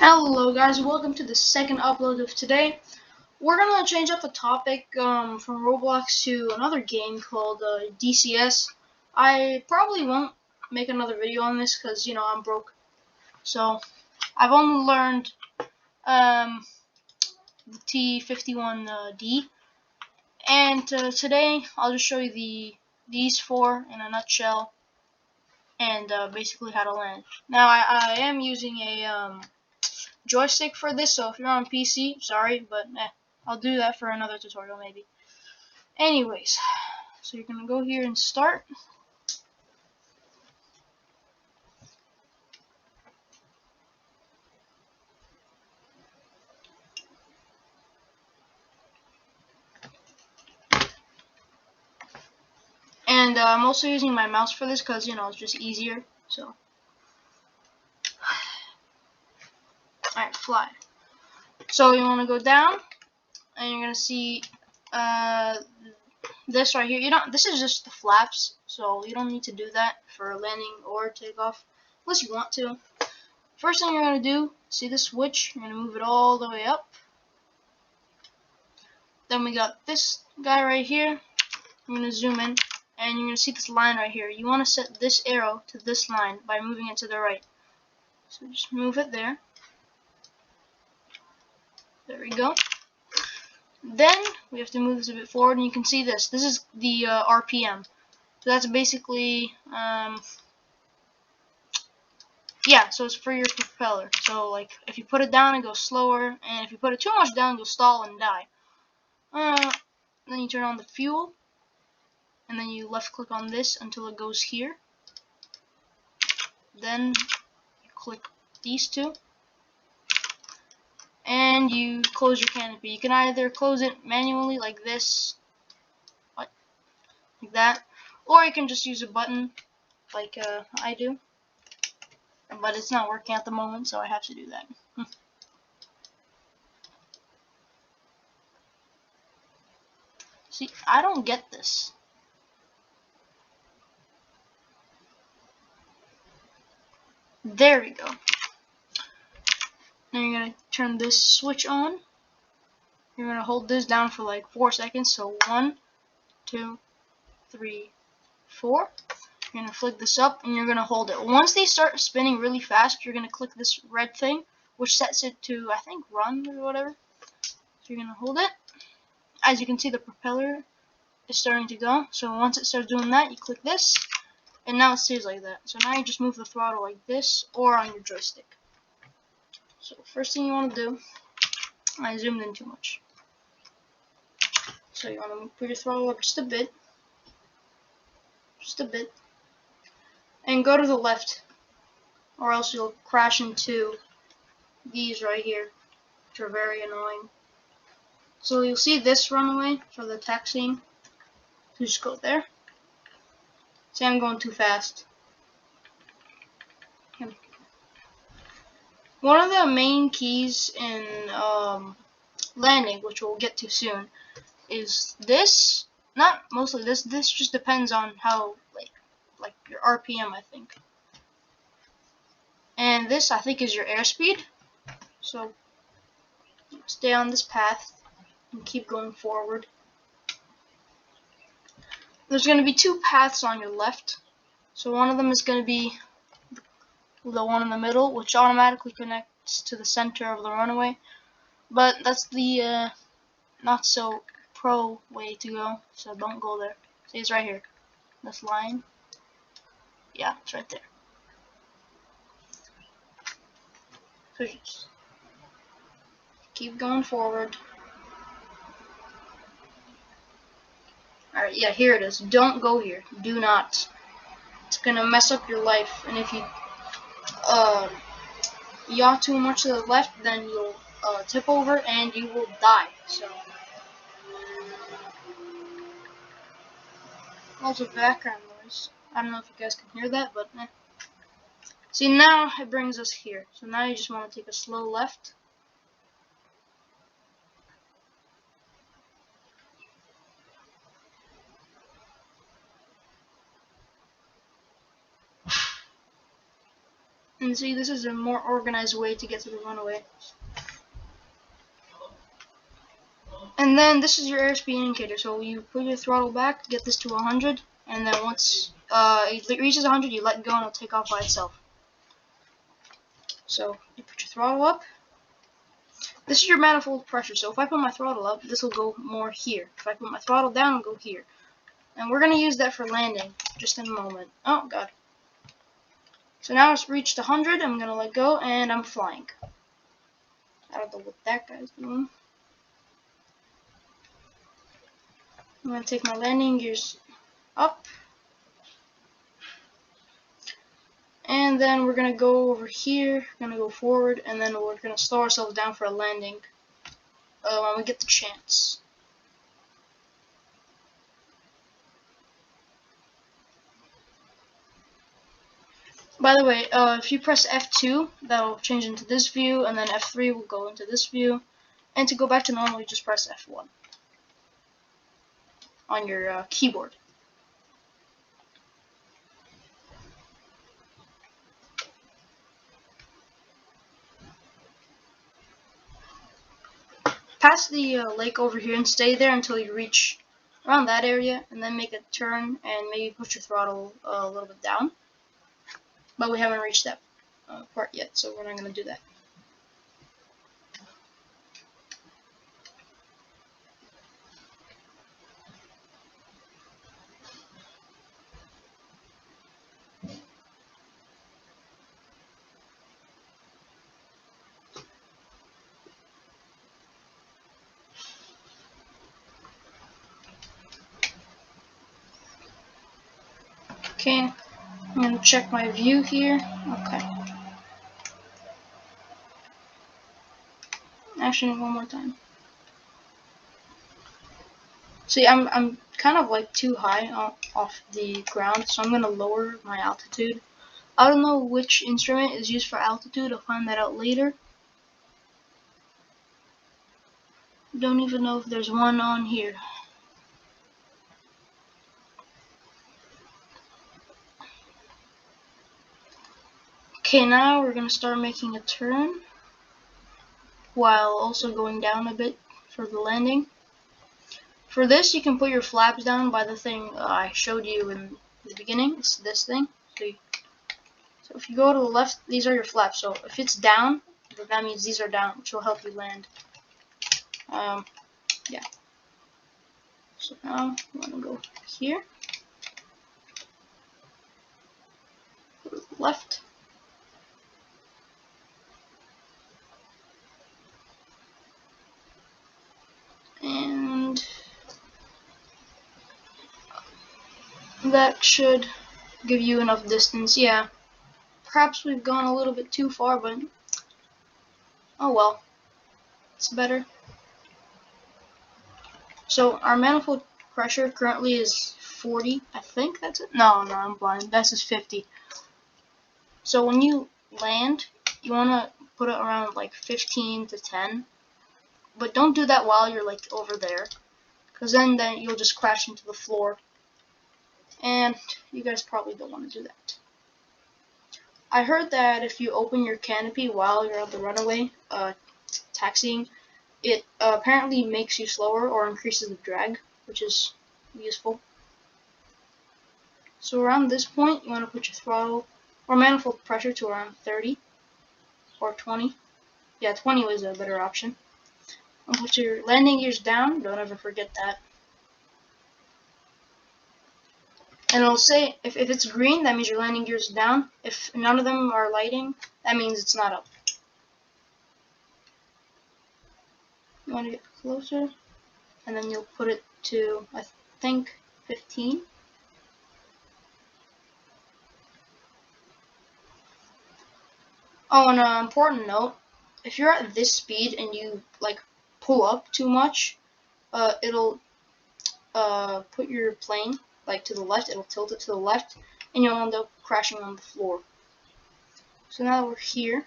Hello guys, welcome to the second upload of today. We're gonna change up the topic from Roblox to another game called DCS. I probably won't make another video on this because I'm broke. So I've only learned the T-51D, and today I'll just show you these four in a nutshell and basically how to land. Now I am using a joystick for this, so if you're on PC, sorry, but I'll do that for another tutorial maybe. Anyways, so you're gonna go here and start. And I'm also using my mouse for this because it's just easier. So, alright, fly. So you want to go down, and you're gonna see this right here. This is just the flaps, so you don't need to do that for landing or takeoff, unless you want to. First thing you're gonna do, see the switch? You're gonna move it all the way up. Then we got this guy right here. I'm gonna zoom in, and you're gonna see this line right here. You want to set this arrow to this line by moving it to the right. So just move it there. There we go. Then we have to move this a bit forward, and you can see this. This is the RPM. So that's basically, yeah, so it's for your propeller. So like, if you put it down, it goes slower, and if you put it too much down, it will stall and die. Then you turn on the fuel, and then you left click on this until it goes here. Then you click these two, and you close your canopy. You can either close it manually like this, like that, or you can just use a button like I do, but it's not working at the moment, so I have to do that. See, I don't get this. There we go. Now you're going to turn this switch on. You're going to hold this down for like 4 seconds. So 1, 2, 3, 4. You're going to flick this up, and you're going to hold it. Once they start spinning really fast, you're going to click this red thing, which sets it to, I think, run or whatever. So you're going to hold it. As you can see, the propeller is starting to go. So once it starts doing that, you click this, and now it stays like that. So now you just move the throttle like this or on your joystick. So first thing you want to do, I zoomed in too much. So you want to put your throttle up just a bit, and go to the left, or else you'll crash into these right here, which are very annoying. So you'll see this runway for the taxiing. So just go there. See, I'm going too fast. One of the main keys in landing, which we'll get to soon, is this. Not mostly this. This just depends on how like your RPM, I think. And this, I think, is your airspeed. So stay on this path and keep going forward. There's going to be 2 paths on your left. So one of them is going to be the one in the middle, which automatically connects to the center of the runway. But that's the not so pro way to go, so don't go there. See, it's right here. This line. Yeah, it's right there. So just keep going forward. Alright, yeah, here it is. Don't go here. Do not. It's gonna mess up your life, and if you yaw too much to the left, then you'll tip over and you will die. So also background noise. I don't know if you guys can hear that, but see, now it brings us here. So now you just want to take a slow left. And see, this is a more organized way to get to the runway. And then this is your airspeed indicator. So you put your throttle back, get this to 100, and then once it reaches 100, you let go and it'll take off by itself. So you put your throttle up. This is your manifold pressure. So if I put my throttle up, this will go more here. If I put my throttle down, it'll go here. And we're going to use that for landing just in a moment. Oh, God. So now it's reached 100. I'm going to let go, and I'm flying. I don't know what that guy's doing. I'm going to take my landing gears up. And then we're going to go over here. We're going to go forward, and then we're going to slow ourselves down for a landing when we get the chance. By the way, if you press F2, that'll change into this view, and then F3 will go into this view. And to go back to normal, you just press F1 on your keyboard. Pass the lake over here and stay there until you reach around that area, and then make a turn and maybe push your throttle a little bit down. But we haven't reached that part yet, so we're not going to do that. Okay, I'm going to check my view here. Okay. Actually, one more time. See, I'm kind of like too high off the ground, so I'm going to lower my altitude. I don't know which instrument is used for altitude. I'll find that out later. Don't even know if there's one on here. Okay, now we're going to start making a turn while also going down a bit for the landing. For this, you can put your flaps down by the thing I showed you in the beginning. It's this thing. So if you go to the left, these are your flaps. So if it's down, then that means these are down, which will help you land. Yeah. So now I'm going to go here. Go to the left. And that should give you enough distance. Yeah. Perhaps we've gone a little bit too far, but oh well. It's better. So our manifold pressure currently is 40. I think that's it. No, I'm blind. This is 50. So when you land, you want to put it around like 15 to 10. But don't do that while you're like over there, because then you'll just crash into the floor. And you guys probably don't want to do that. I heard that if you open your canopy while you're on the runaway, taxiing, it apparently makes you slower or increases the drag, which is useful. So around this point, you want to put your throttle or manifold pressure to around 30 or 20. Yeah, 20 was a better option. And put your landing gears down. Don't ever forget that. And it'll say, if it's green, that means your landing gear is down. If none of them are lighting, that means it's not up. You want to get closer, and then you'll put it to, I think, 15. Oh, and an important note, if you're at this speed and you like pull up too much, it'll put your plane like to the left. It'll tilt it to the left, and you'll end up crashing on the floor. So now we're here.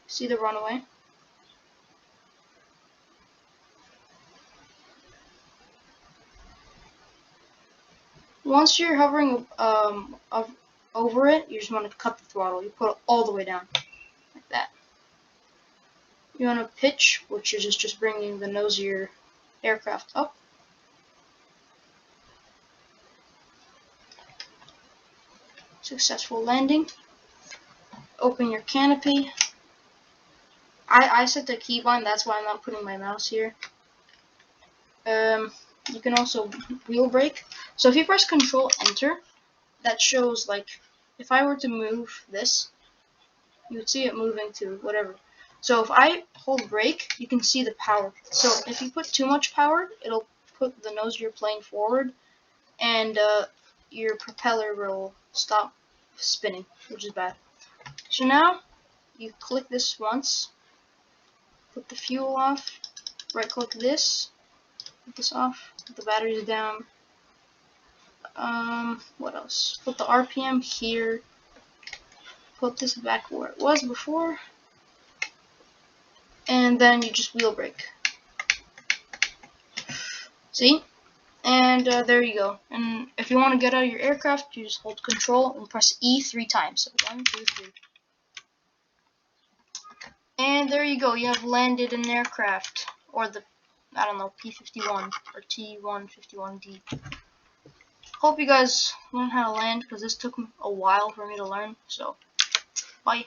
See the runaway? Once you're hovering over it, you just want to cut the throttle. You put it all the way down, like that. You want to pitch, which is just bringing the nose of your aircraft up. Successful landing. Open your canopy. I set the keybind, that's why I'm not putting my mouse here. You can also wheel brake. So if you press Control Enter, that shows, like, if I were to move this, you would see it moving to whatever. So if I hold brake, you can see the power. So if you put too much power, it'll put the nose of your plane forward, and your propeller will stop spinning, which is bad. So now you click this once, put the fuel off, right click this, put this off, put the batteries down. What else? Put the RPM here, put this back where it was before, and then you just wheel brake. See? And there you go. And if you want to get out of your aircraft, you just hold Control and press E 3 times. So 1, 2, 3. And there you go. You have landed an aircraft, or the, I don't know, P-51 or T1-51D. Hope you guys learn how to land, because this took a while for me to learn. So, bye.